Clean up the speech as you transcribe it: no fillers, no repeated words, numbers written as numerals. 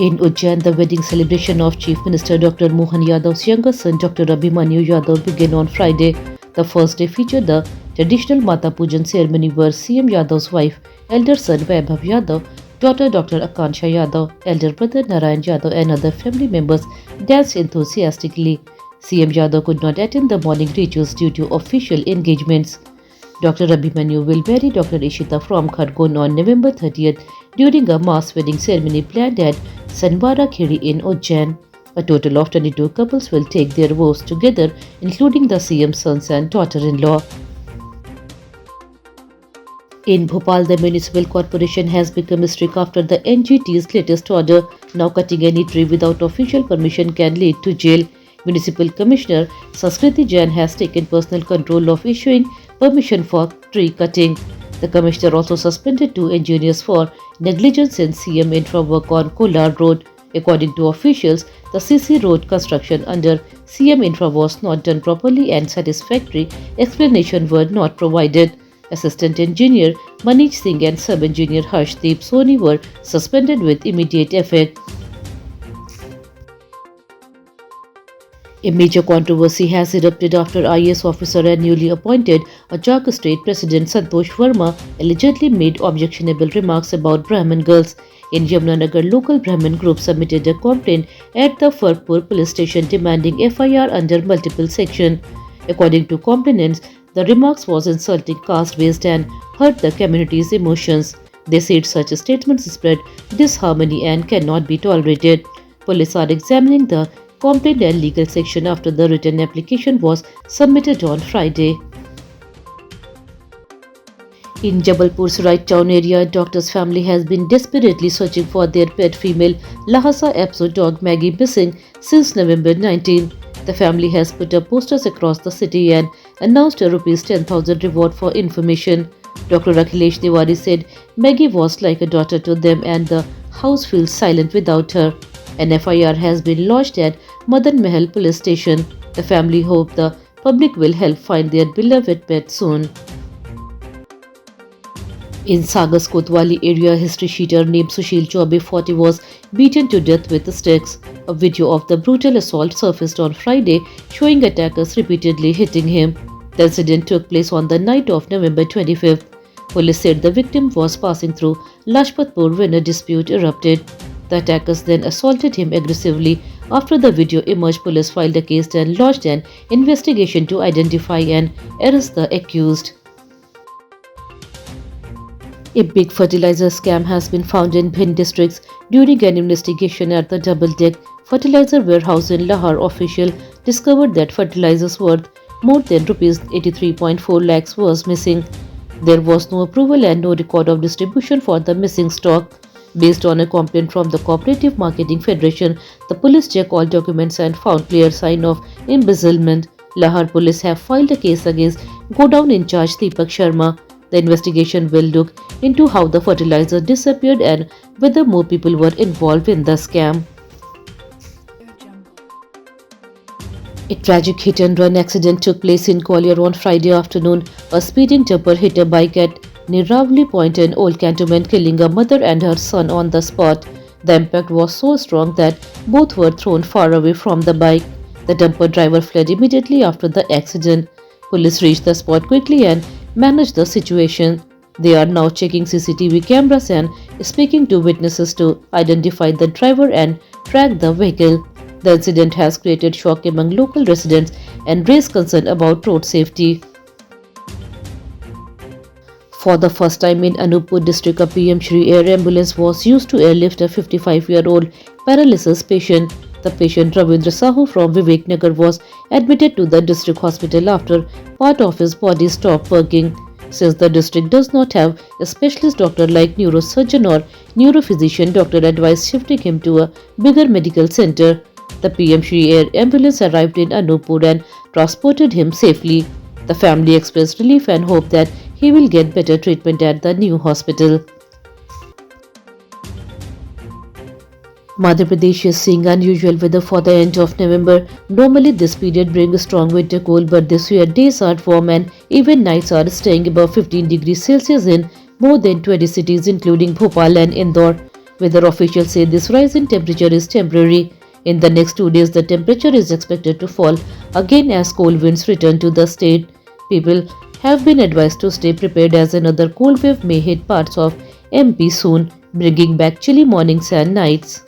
In Ujjain, the wedding celebration of Chief Minister Dr. Mohan Yadav's younger son Dr. Abhimanyu Yadav began on Friday. The first day featured the traditional Mata Pujan ceremony where CM Yadav's wife, elder son Vaibhav Yadav, daughter Dr. Akansha Yadav, elder brother Narayan Yadav and other family members danced enthusiastically. CM Yadav could not attend the morning rituals due to official engagements. Dr. Abhimanyu will marry Dr. Ishita from Khargon on November 30th during a mass wedding ceremony planned at Sanwara Kheri in Ujjain. A total of 22 couples will take their vows together, including the CM's sons and daughter-in-law. In Bhopal, the municipal corporation has become strict after the NGT's latest order. Now cutting any tree without official permission can lead to jail. Municipal Commissioner Sanskriti Jain has taken personal control of issuing permission for tree cutting. The Commissioner also suspended 2 engineers for negligence in CM infra work on Kolar Road. According to officials, the CC road construction under CM infra was not done properly and satisfactory explanations were not provided. Assistant Engineer Manish Singh and Sub-Engineer Harshdeep Soni were suspended with immediate effect. A major controversy has erupted after IAS officer and newly appointed Ajak State President Santosh Verma allegedly made objectionable remarks about Brahmin girls. In Yamunanagar, local Brahmin group submitted a complaint at the Farpur police station demanding FIR under multiple sections. According to complainants, the remarks was insulting caste-based and hurt the community's emotions. They said such statements spread disharmony and cannot be tolerated. Police are examining the complaint and legal section after the written application was submitted on Friday. In Jabalpur's Right Town area, a doctor's family has been desperately searching for their pet female Lhasa Apso dog Maggie missing since November 19. The family has put up posters across the city and announced a Rs 10,000 reward for information. Dr. Akhilesh Tiwari said Maggie was like a daughter to them and the house feels silent without her. An FIR has been lodged at Madan Mahal police station. The family hope the public will help find their beloved pet soon. In Sagar's Kotwali area, a history sheeter named Sushil Chaube 40 was beaten to death with sticks. A video of the brutal assault surfaced on Friday, showing attackers repeatedly hitting him. The incident took place on the night of November 25th. Police said the victim was passing through Lajpatpur when a dispute erupted. The attackers then assaulted him aggressively. After the video emerged, police filed a case and lodged an investigation to identify and arrest the accused. A big fertilizer scam has been found in Bhind districts during an investigation at the double-deck fertilizer warehouse in Lahar. Official discovered that fertilizers worth more than Rs 83.4 lakhs was missing. There was no approval and no record of distribution for the missing stock. Based on a complaint from the Cooperative Marketing Federation, the police checked all documents and found clear sign of embezzlement. Lahar police have filed a case against Godown in charge Deepak Sharma. The investigation will look into how the fertilizer disappeared and whether more people were involved in the scam. A tragic hit-and-run accident took place in Collier on Friday afternoon. A speeding jumper hit a bike at Niravli Point in Old Cantonment, killing a mother and her son on the spot. The impact was so strong that both were thrown far away from the bike. The dumper driver fled immediately after the accident. Police reached the spot quickly and managed the situation. They are now checking CCTV cameras and speaking to witnesses to identify the driver and track the vehicle. The incident has created shock among local residents and raised concern about road safety. For the first time in Anuppur district, a PM Shri Air ambulance was used to airlift a 55-year-old paralysis patient. The patient Ravindra Sahu from Vivek Nagar was admitted to the district hospital after part of his body stopped working. Since the district does not have a specialist doctor like neurosurgeon or neurophysician, doctor advised shifting him to a bigger medical center. The PM Shri Air ambulance arrived in Anuppur and transported him safely. The family expressed relief and hope that he will get better treatment at the new hospital. Madhya Pradesh is seeing unusual weather for the end of November. Normally this period brings strong winter cold, but this year days are warm and even nights are staying above 15 degrees Celsius in more than 20 cities including Bhopal and Indore. Weather officials say this rise in temperature is temporary. In the next 2 days, the temperature is expected to fall again as cold winds return to the state. People have been advised to stay prepared as another cold wave may hit parts of MP soon, bringing back chilly mornings and nights.